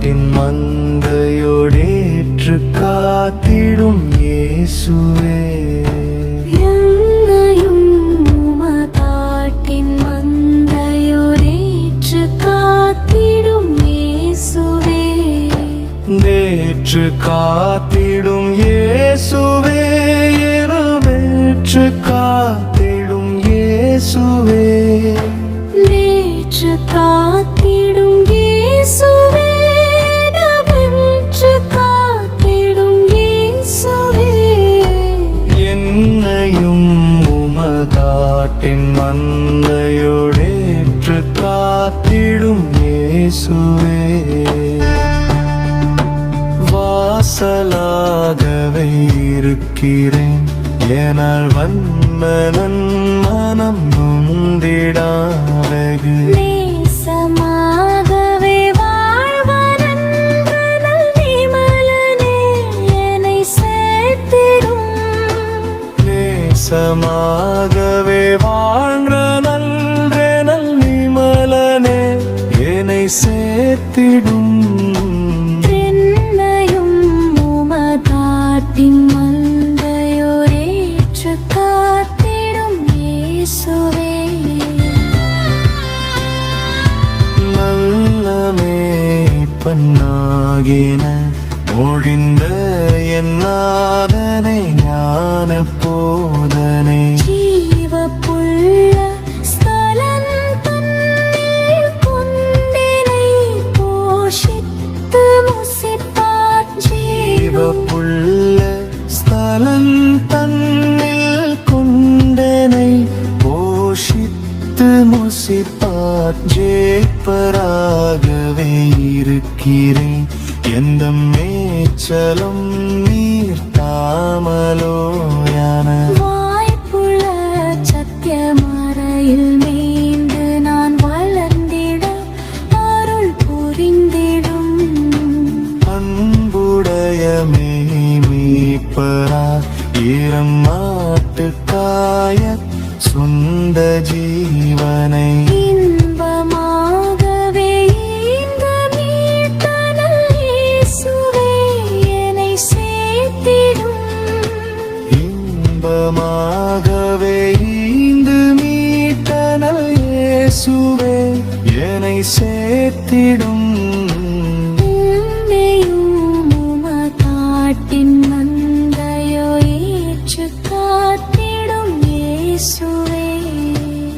மகதாட்டின் மந்தையோடேற்று காத்திடும் இயேசுவே. என்னையும் உமதாட்டின் மந்தையோடேற்று காத்திடும் இயேசுவே. நேற்று காத்திடும் இயேசுவே, இரவேற்று காத்திடும் இயேசுவே. நேற்று காத்திடும் இயேசுவே, இரவேற்று காத்திடும் இயேசுவே. என்னையும் உமதாட்டின் மந்தையோடேற்று காத்திடும் இயேசுவே. வாசலாகவே இருக்கிறேன், ஏனால் வன்மனன் மனம் நொந்திடாதகு. நேசமாகவே வாழ்வனன் நிமலனே என்னை சேர்த்திடும். நேசமாகவே வாழ்ற நல்றெனல் நிமலனே என்னை சேர்த்திடும். மந்தையோரேற்று காத்திடும் இயேசுவே. நல்ல மேய்ப்பனாகின ஒழிந்த என் நாதனை ஞான போதனை. ஜீவப்புள்ள ஸ்தலன் தன்னில் கொண்டினை போஷித்து முசிப்பார். ஜீவப்புள்ள ஸ்தலன் தன்னில் கொண்டனை போஷித்து முசிப்பார். ஜேப்பராகவே இருக்கிறேன், எந்த மேச்சலும் நீர் தாமலோயான. வாய்ப்புள்ள சத்தியமறையில் மீண்டு நான் வளர்ந்திட அருள் புரிந்திடும். அன்புடைய மேய்ப்பரா மாட்டுக்காய சொந்த ஜீவனை. இன்பமாகவே இந்த மீட்டனல் இயேசுவே என்னை சேர்த்திடும். இன்பமாகவே இந்த மீட்டனல் இயேசுவே என்னை சேர்த்திடும்.